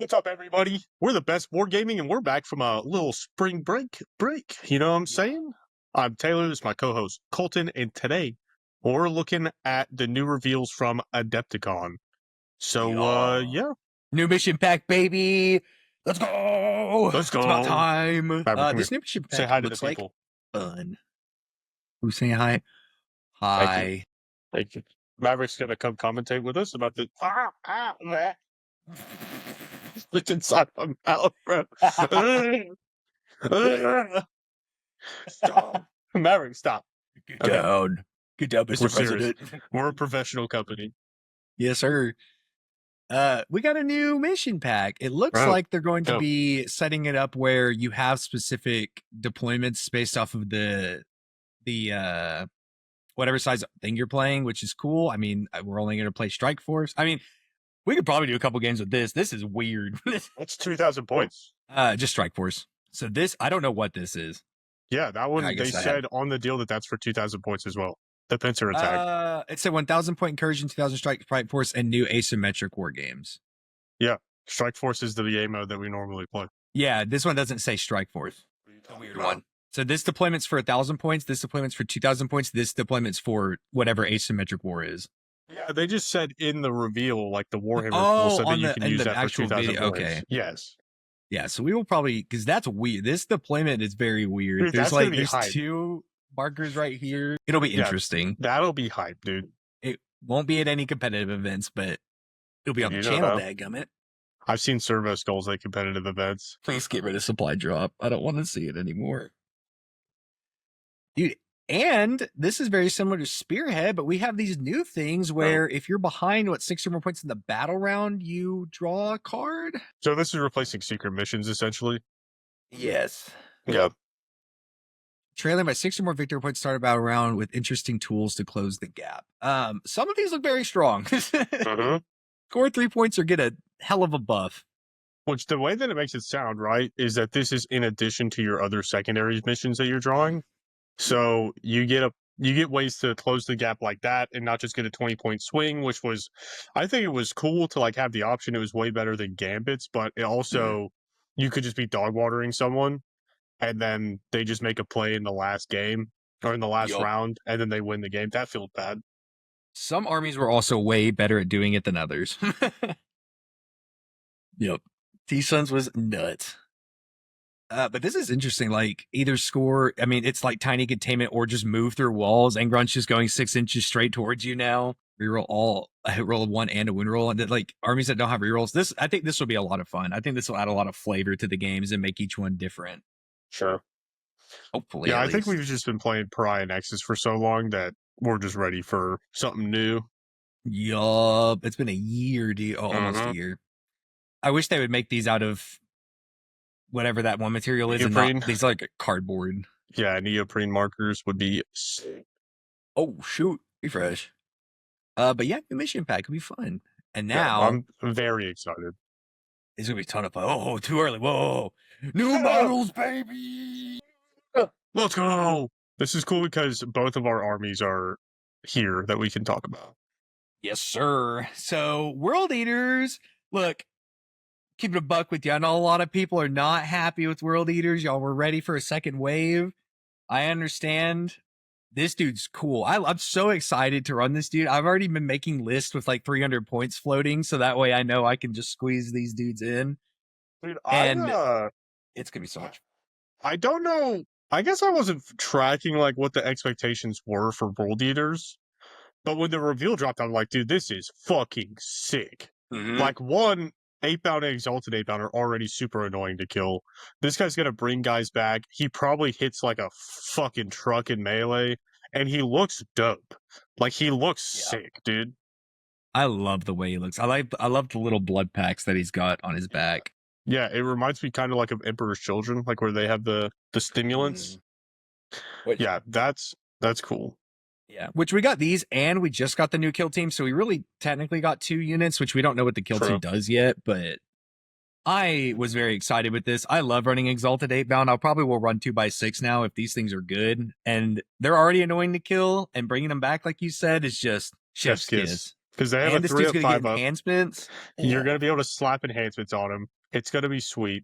What's up, everybody? We're the best board gaming, and we're back from a little spring break. You know what I'm saying? I'm Taylor. This is my co-host Colton, and today we're looking at the new reveals from Adepticon. So, yeah, New mission pack, baby. Let's go. let's go. It's about time. Maverick, This new mission pack say hi to looks the like people. fun. Who's saying hi? Hi. Thank you. Maverick's gonna come commentate with us about the. It's inside my mouth, bro. Stop. Maverick, stop. Get down. Get down, Mr. President. We're a professional company. Yes, sir. We got a new mission pack. It looks like they're going to be setting it up where you have specific deployments based off of the whatever size thing you're playing, which is cool. I mean, we're only going to play Strike Force. I mean, we could probably do a couple games with this. This is weird. That's 2,000 points. Just Strike Force. So this, I don't know what this is. Yeah, that one, they said on the deal that's for 2,000 points as well. The pincer attack. It's a 1,000 point incursion, 2,000 Strike Force, and new asymmetric war games. Yeah, Strike Force is the VA mode that we normally play. Yeah, this one doesn't say Strike Force. It's a weird one. So this deployment's for 1,000 points. This deployment's for 2,000 points. This deployment's for whatever asymmetric war is. Yeah, they just said in the reveal, like the Warhammer rule, so that you can use that for 2,000 points. Okay. Yes. Yeah, so we will probably, because that's weird. This deployment is very weird. Dude, there's two markers right here. It'll be interesting. That'll be hype, dude. It won't be at any competitive events, but it'll be on the channel, dadgummit. I've seen servo skulls at competitive events. Please get rid of supply drop. I don't want to see it anymore. Dude, and this is very similar to Spearhead, but we have these new things where if you're behind, 6 or more points in the battle round, you draw a card. So this is replacing secret missions, essentially? Yes. Yeah. Trailing by 6 or more victory points start a battle round with interesting tools to close the gap. Some of these look very strong. Score 3 points or get a hell of a buff. Which the way that it makes it sound, right, is that this is in addition to your other secondary missions that you're drawing. So you get ways to close the gap like that and not just get a 20-point swing, which was, I think it was cool to like have the option. It was way better than Gambits, but it also, you could just be dog watering someone and then they just make a play in the last game or in the last round and then they win the game. That feels bad. Some armies were also way better at doing it than others. Yep. T-Suns was nuts. But this is interesting, like either score, I mean, it's like tiny containment or just move through walls. Angron's just going 6 inches straight towards you now. Reroll all, a hit roll 1 and a wound roll. And then, like armies that don't have rerolls, I think this will be a lot of fun. I think this will add a lot of flavor to the games and make each one different. Sure. Hopefully. Yeah, I think we've just been playing Pariah Nexus for so long that we're just ready for something new. Yup. It's been a year, dude. Oh, almost a year. I wish they would make these out of whatever that one material is, neoprene. And not these like cardboard. Yeah, neoprene markers would be sick. Oh shoot, refresh. But yeah, the mission pack could be fun. And now I'm very excited. It's gonna be a ton of fun. Oh, too early. Whoa, new models, baby. Let's go. This is cool because both of our armies are here that we can talk about. Yes, sir. So, World Eaters, look. Keep it a buck with you. I know a lot of people are not happy with World Eaters. Y'all were ready for a second wave. I understand. This dude's cool. I'm so excited to run this dude. I've already been making lists with like 300 points floating, so that way I know I can just squeeze these dudes in. Dude, it's gonna be so much. I don't know. I guess I wasn't tracking like what the expectations were for World Eaters, but when the reveal dropped, I'm like, dude, this is fucking sick. Like 8-bound and Exalted 8-bound are already super annoying to kill. This guy's going to bring guys back. He probably hits like a fucking truck in melee, and he looks dope. Like, he looks sick, dude. I love the way he looks. I love the little blood packs that he's got on his back. Yeah, it reminds me kind of like of Emperor's Children, like where they have the stimulants. Yeah, that's cool. Yeah, which we got these, and we just got the new kill team, so we really technically got 2 units, which we don't know what the kill team does yet, but I was very excited with this. I love running Exalted 8-bound. I probably will run 2x6 now if these things are good, and they're already annoying to kill, and bringing them back, like you said, is just chef's kiss. Because they have a 3 of 5 enhancements. You're going to be able to slap enhancements on him. It's gonna be sweet.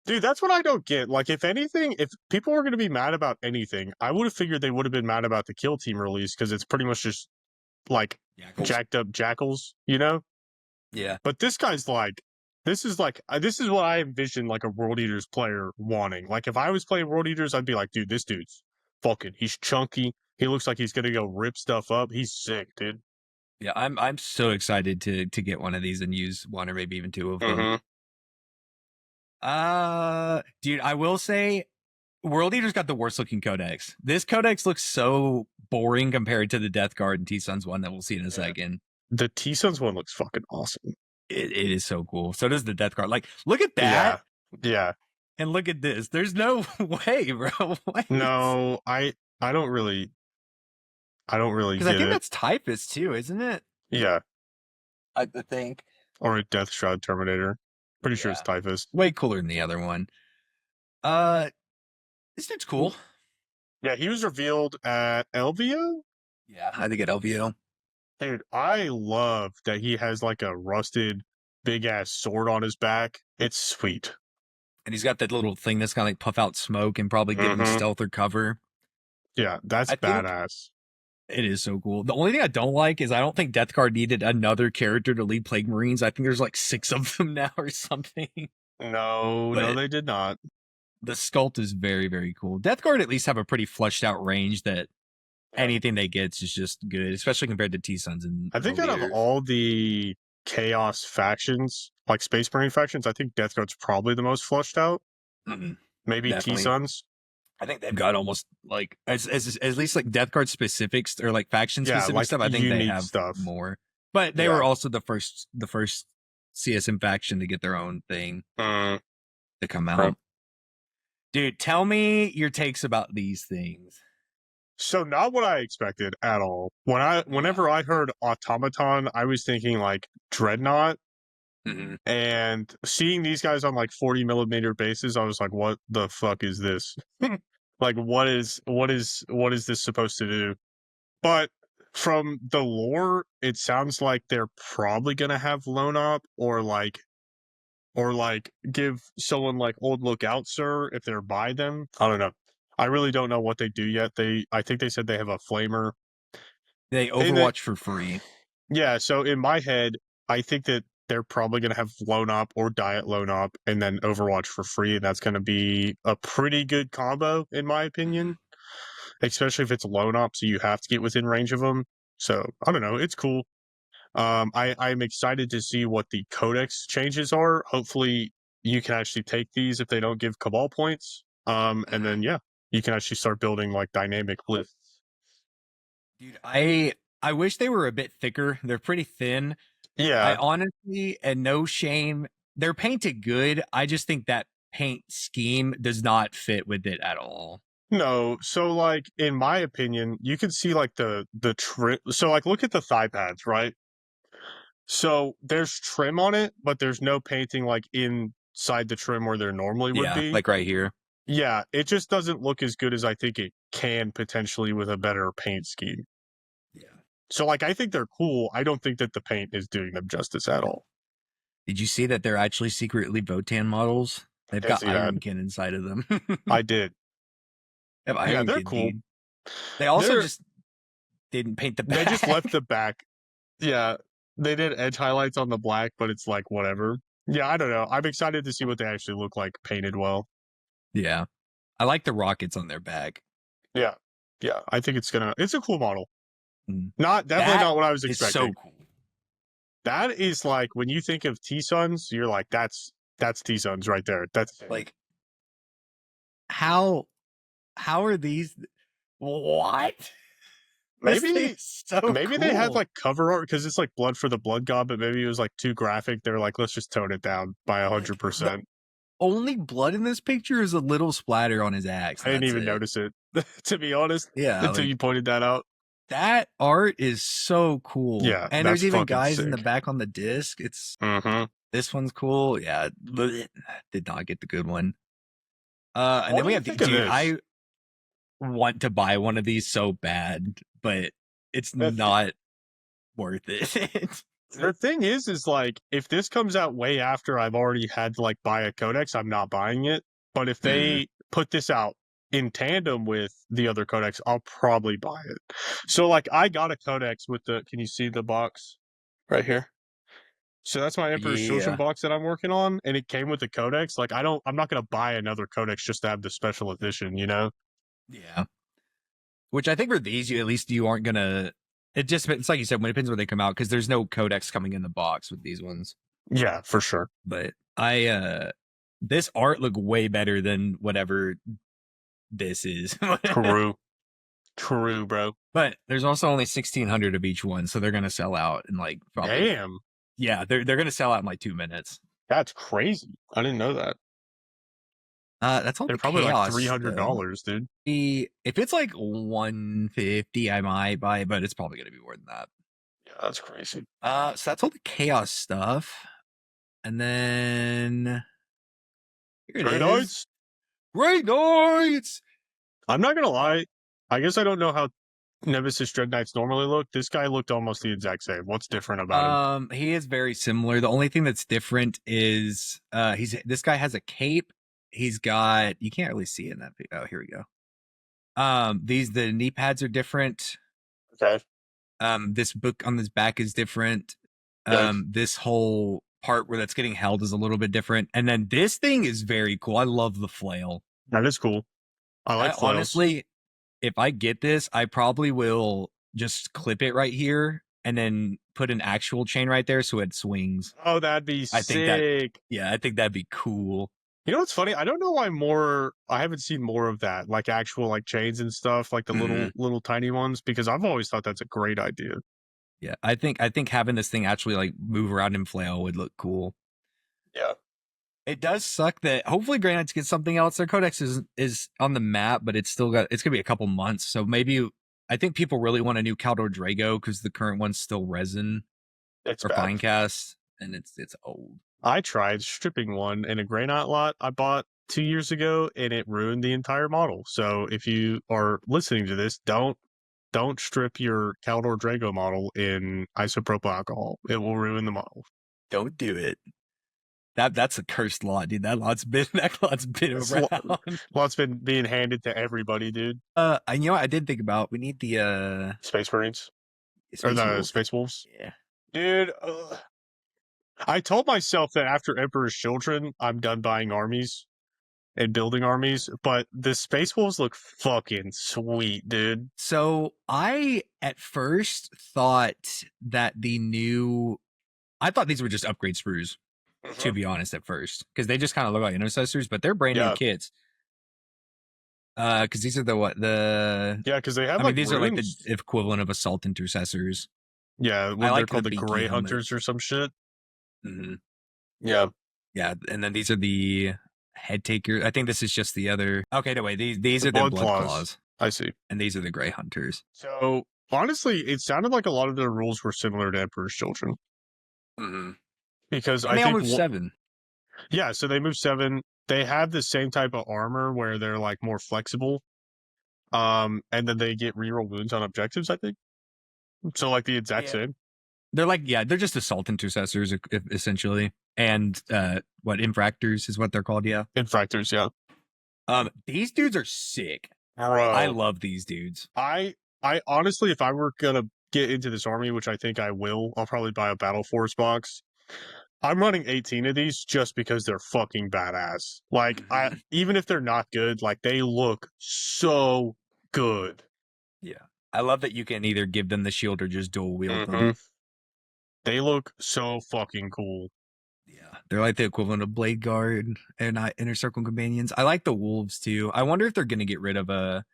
Dude, that's what I don't get. Like, if anything, if people were gonna be mad about anything, I would have figured they would have been mad about the Kill Team release because it's pretty much just like jacked up jackals, you know? Yeah. But this guy's like, this is what I envision like a World Eaters player wanting. Like, if I was playing World Eaters, I'd be like, dude, this dude's fucking, he's chunky. He looks like he's gonna go rip stuff up. He's sick, dude. Yeah, I'm so excited to get one of these and use one or maybe even two of them. Dude, I will say World Eater's got the worst looking codex. This codex looks so boring compared to the Death Guard and T-Sun's one that we'll see in a second. The T-Sun's one looks fucking awesome. It is so cool. So does the Death Guard. Like, look at that. Yeah. And look at this. There's no way, bro. Wait. No, I don't really Because get I think it. that's Typhus too, isn't it? Yeah. I think. Or a Death Shroud Terminator. Pretty sure it's Typhus. Way cooler than the other one. This dude's cool. Yeah, he was revealed at LVO? Yeah, I think at LVO. Dude, I love that he has like a rusted big ass sword on his back. It's sweet. And he's got that little thing that's gonna like puff out smoke and probably give him stealth or cover. Yeah, that's badass. It is so cool. The only thing I don't like is I don't think Death Guard needed another character to lead Plague Marines. I think there's like 6 of them now or something. No, they did not. The sculpt is very, very cool. Death Guard at least have a pretty fleshed out range that anything they get is just good, especially compared to T-Suns. And I think out of all the Chaos factions, like Space Marine factions, I think Death Guard's probably the most fleshed out. Maybe T-Suns. I think they've got almost like at least like Death Guard specifics or like faction specific stuff. I think they have more, but they were also the first CSM faction to get their own thing to come out. Dude, tell me your takes about these things. So not what I expected at all. Whenever I heard Automaton, I was thinking like Dreadnought. And seeing these guys on like 40 millimeter bases, I was like, what the fuck is this? Like, what is this supposed to do? But from the lore, it sounds like they're probably gonna have Lone Op or give someone like Old Lookout Sir if they're by them. I don't know. I really don't know what they do yet. I think they said they have a flamer. They Overwatch for free. Yeah, so in my head, I think that they're probably going to have Lone Op or Diet Lone Op and then Overwatch for free. And that's going to be a pretty good combo, in my opinion, especially if it's Lone Op, so you have to get within range of them. So, I don't know. It's cool. I'm excited to see what the Codex changes are. Hopefully, you can actually take these if they don't give Cabal points. And then, yeah, you can actually start building, like, dynamic lists. Dude, I wish they were a bit thicker. They're pretty thin. Yeah. I honestly, and no shame, they're painted good. I just think that paint scheme does not fit with it at all. No, so like in my opinion, you can see like the trim. So like look at the thigh pads, right? So there's trim on it, but there's no painting like inside the trim where there normally would be. Like right here. Yeah, it just doesn't look as good as I think it can potentially with a better paint scheme. So, like, I think they're cool. I don't think that the paint is doing them justice at all. Did you see that they're actually secretly Votan models? They've got Ironkin inside of them. I did. Yeah, they're cool. Dude. They also just didn't paint the back. They just left the back. Yeah, they did edge highlights on the black, but it's like, whatever. Yeah, I don't know. I'm excited to see what they actually look like painted well. Yeah. I like the rockets on their back. Yeah. Yeah, I think it's a cool model. Definitely not what I was expecting. So cool. That is like when you think of T-Suns, you're like, that's T-Suns right there. That's like how are these? What? Maybe cool. They had like cover art because it's like Blood for the Blood God, but maybe it was like too graphic. They're like, let's just tone it down by 100%. Only blood in this picture is a little splatter on his axe. I didn't even notice it, to be honest. Yeah, until you pointed that out. That art is so cool. Yeah, and there's even guys in the back on the disc. It's this one's cool. Yeah, did not get the good one. And then we have dude, I want to buy one of these so bad, but it's not worth it. The thing is like, if this comes out way after I've already had to like buy a codex, I'm not buying it. But if they put this out in tandem with the other codex, I'll probably buy it. So like, I got a codex with the. Can you see the box right here? So that's my Emperor's Children Yeah. box that I'm working on, and it came with the codex. Like, I'm not gonna buy another codex just to have the special edition, you know? Yeah. Which I think for these, you at least you aren't gonna. It just it's like you said when it depends where they come out because there's no codex coming in the box with these ones. Yeah, for sure. But this art look way better than whatever this is. True, bro. But there's also only 1,600 of each one, so they're gonna sell out in like probably. Damn, Yeah, they're gonna sell out in like 2 minutes. that's crazy. I didn't know that. That's all They're the probably chaos, like $300, dude. If it's like 150, I might buy it, but it's probably gonna be more than that. Yeah, that's crazy. So that's all the chaos stuff, and then here it Great is. Knights. Great Knights. I'm not gonna lie. I guess I don't know how Nemesis Dread Knights normally look. This guy looked almost the exact same. What's different about him? He is very similar. The only thing that's different is this guy has a cape. He's got you can't really see it in that. Oh, here we go. The knee pads are different. Okay. This book on this back is different. Yes. This whole part where that's getting held is a little bit different. And then this thing is very cool. I love the flail. That is cool. I like flails. Honestly, if I get this, I probably will just clip it right here and then put an actual chain right there so it swings. Oh, that'd be sick. I think that'd be cool. You know what's funny? I don't know why I haven't seen more of that, like actual like chains and stuff, like the little tiny ones, because I've always thought that's a great idea. Yeah, I think having this thing actually like move around and flail would look cool. Yeah. It does suck that hopefully Grey Knights get something else. Their codex is on the map, but it's gonna be a couple months. So maybe I think people really want a new Caldor Drago because the current one's still resin It's or bad. fine cast, and it's old. I tried stripping one in a Grey Knight lot I bought 2 years ago, and it ruined the entire model. So if you are listening to this, don't strip your Caldor Drago model in isopropyl alcohol. It will ruin the model. Don't do it. That's a cursed lot, dude. That lot's been around. Lot's been being handed to everybody, dude. You know what I did think about? We need the Space Marines or the Space Wolves. Yeah, dude. I told myself that after Emperor's Children, I'm done buying armies and building armies, but the Space Wolves look fucking sweet, dude. So I at first thought that I thought these were just upgrade sprues. To be honest, at first, because they just kind of look like intercessors, but they're brand new kits. Because these are because they have these are like the equivalent of assault intercessors. Yeah, they're called the Gray Hunters or some shit. Mm-hmm. Yeah, and then these are the head takers. I think this is just the other. Okay, no wait, these are the blood claws. I see, and these are the Gray Hunters. So honestly, it sounded like a lot of their rules were similar to Emperor's Children. Mm-hmm. Because and I think move 7. Yeah, so they move 7. They have the same type of armor where they're like more flexible. And then they get reroll wounds on objectives, I think. So like the exact same. They're they're just assault intercessors essentially. And infractors is what they're called, yeah. Infractors, yeah. These dudes are sick. Bro. I love these dudes. I honestly, if I were gonna get into this army, which I think I will, I'll probably buy a Battle Force box. I'm running 18 of these just because they're fucking badass. Like, even if they're not good, like, they look so good. Yeah. I love that you can either give them the shield or just dual wield them. They look so fucking cool. Yeah. They're like the equivalent of Blade Guard and Inner Circle Companions. I like the Wolves, too. I wonder if they're going to get rid of the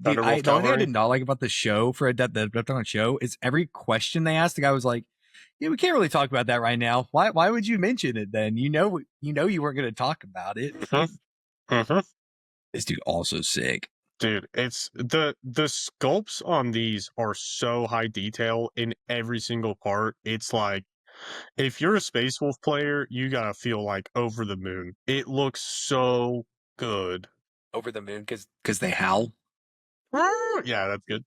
only thing I did not like about the show for the Adepticon show is every question they asked, the guy was like, yeah, we can't really talk about that right now. Why would you mention it then? You know you weren't going to talk about it. This dude also sick. Dude, it's the sculpts on these are so high detail in every single part. It's like, if you're a Space Wolf player, you gotta feel like over the moon. It looks so good. Over the moon because they howl? Yeah, that's good.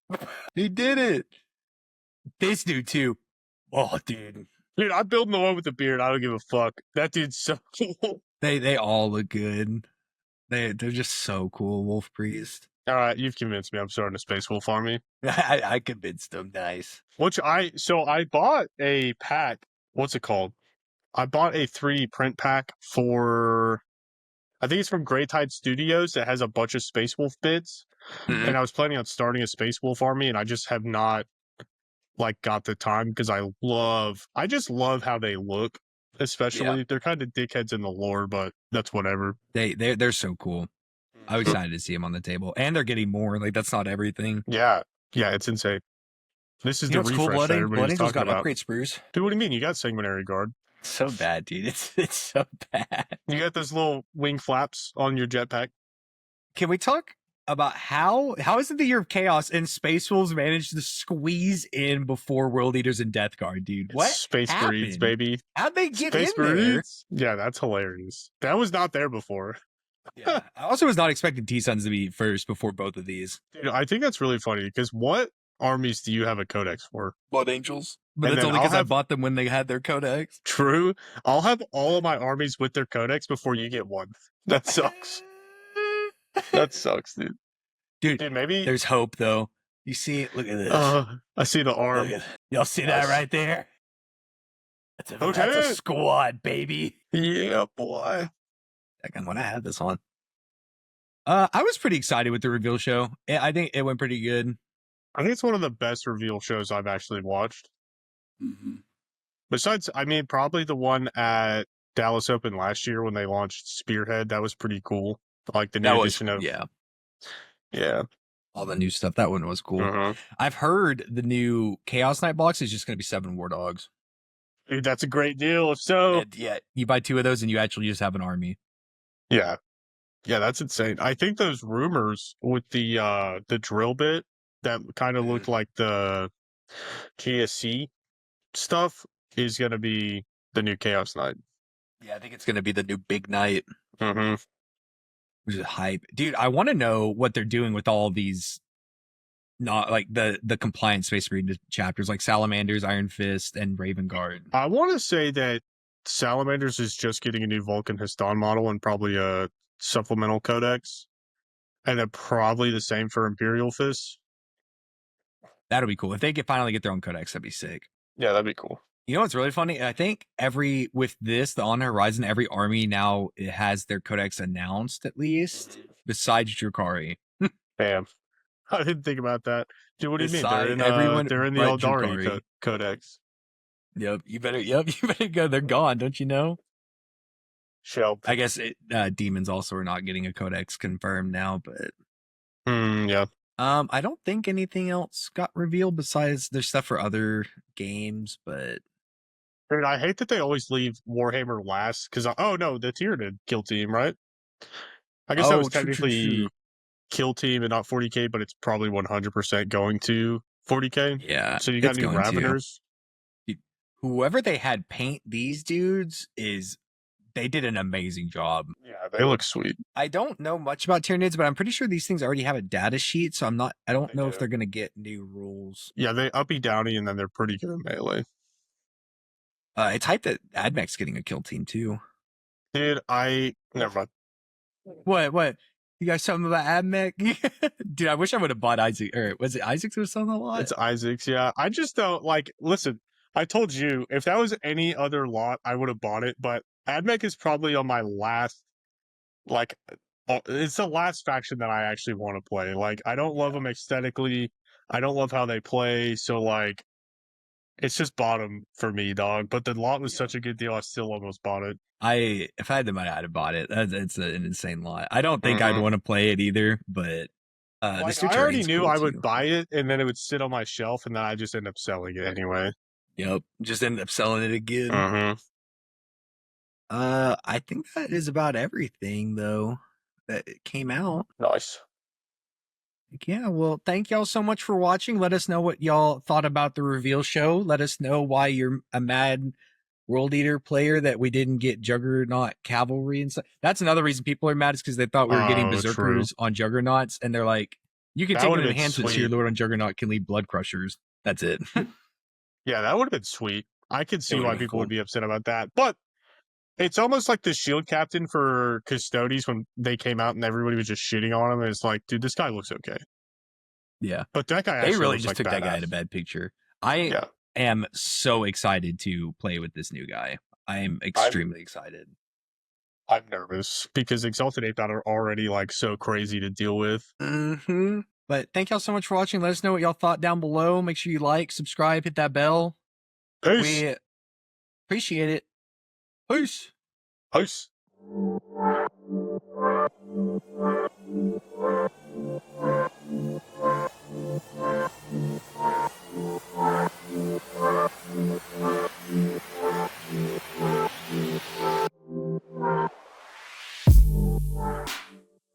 He did it. This dude too. Oh, dude. Dude, I'm building the one with the beard. I don't give a fuck. That dude's so cool. They all look good. They're just so cool, Wolf Priest. All right, you've convinced me. I'm starting a Space Wolf army. I convinced them. Nice. I bought a pack. What's it called? I bought a 3 print pack for, I think it's from Grey Tide Studios that has a bunch of Space Wolf bits. Mhm. And I was planning on starting a Space Wolf army, and I just have not got the time because I just love how they look. Especially they're kind of dickheads in the lore, but that's whatever. They're so cool. I'm excited to see them on the table, and they're getting more. Like that's not everything. Yeah, it's insane. This is the refresh cool? that everybody's Angel's talking got about. upgrade sprues. Dude, what do you mean? You got Sanguinary Guard. So bad, dude. It's so bad. You got those little wing flaps on your jetpack. Can we talk about how is it the year of chaos and Space Wolves managed to squeeze in before World Eaters and Death Guard, dude? What Space happened? Breeds, baby. How'd they get Space in Breeds? Yeah, that's hilarious. That was not there before. there? Yeah. I also was not expecting T-Suns to be first before both of these. Dude, I think that's really funny because what armies do you have a codex for? Blood Angels. But And that's then only because I'll I bought them when they had their codex. True. I'll have all of my armies with their codex before you get one. That sucks. That sucks, dude. Dude, Maybe there's hope though. You see, look at this. I see the arm. Y'all see that right there? That's a squad, baby. Yeah, boy. I'm gonna have this on. I was pretty excited with the reveal show. I think it went pretty good. I think it's one of the best reveal shows I've actually watched. Mm-hmm. Besides, I mean, probably the one at Dallas Open last year when they launched Spearhead. That was pretty cool. Like the new edition of yeah, all the new stuff. That one was cool. Uh-huh. I've heard the new Chaos Knight box is just going to be 7 War Dogs. Dude, that's a great deal. If so, And yeah, you buy 2 of those and you actually just have an army. Yeah, that's insane. I think those rumors with the drill bit that kind of looked like the GSC stuff is going to be the new Chaos Knight. Yeah, I think it's going to be the new Big Knight. Mm-hmm. Which is hype. Dude, I want to know what they're doing with all these, not like the compliant Space Marine chapters, like Salamanders, Iron Fist, and Raven Guard. I want to say that Salamanders is just getting a new Vulcan Histon model and probably a supplemental codex. And then probably the same for Imperial Fist. That'll be cool. If they finally get their own codex, that'd be sick. Yeah, that'd be cool. You know what's really funny? I think with the On the Horizon, every army now it has their codex announced at least, besides Drukari. Damn. I didn't think about that. Dude, what do you mean? They're in, they're in the but Eldari codex. Yep, you better go. They're gone, don't you know? Shelp. I guess demons also are not getting a codex confirmed now, but yeah. I don't think anything else got revealed besides there's stuff for other games, but Dude, I hate that they always leave Warhammer last because oh no, the Tyranid kill team, right? I guess that was technically kill team and not 40k, but it's probably 100% going to 40k. Yeah. So you got new Raveners. Whoever they had paint these dudes they did an amazing job. Yeah, they look sweet. I don't know much about Tyranids, but I'm pretty sure these things already have a data sheet, so I don't know if they're gonna get new rules. Yeah, they uppy downy and then they're pretty good at melee. It's hyped that Admech's getting a kill team too. Dude, never mind. What? You got something about Admech? Dude, I wish I would have bought Isaac. Or was it Isaac's or something a lot? It's Isaac's, yeah. I just don't listen, I told you, if that was any other lot, I would have bought it, but Admech is probably on my last, it's the last faction that I actually want to play. Like, I don't love them aesthetically. I don't love how they play. So, it's just bottom for me, dog. But the lot was such a good deal, I still almost bought it. If I had the money, I'd have bought it. It's an insane lot. I don't think I'd want to play it either, but I already knew I would buy it, and then it would sit on my shelf, and then I just end up selling it anyway. Yep, just ended up selling it again. I think that is about everything, though, that came out. Nice. Yeah, well, thank y'all so much for watching. Let us know what y'all thought about the reveal show. Let us know why you're a mad World Eater player that we didn't get Juggernaut Cavalry and stuff. That's another reason people are mad is because they thought we were getting Berserkers on Juggernauts, and they're like, you can take an enhancement so your Lord on Juggernaut can lead Blood Crushers. That's it. Yeah, that would have been sweet. I could see would've why been people cool. would be upset about that. But it's almost like the shield captain for Custodes when they came out and everybody was just shitting on him. And it's like, dude, this guy looks okay. Yeah. But that guy They actually really looks just like took that guy badass. in a bad picture. I Yeah. am so excited to play with this new guy. I am extremely excited. I'm nervous because Exalted Ape are already like so crazy to deal with. Mm-hmm. But thank y'all so much for watching. Let us know what y'all thought down below. Make sure you like, subscribe, hit that bell. Peace. We appreciate it. Peace. Peace.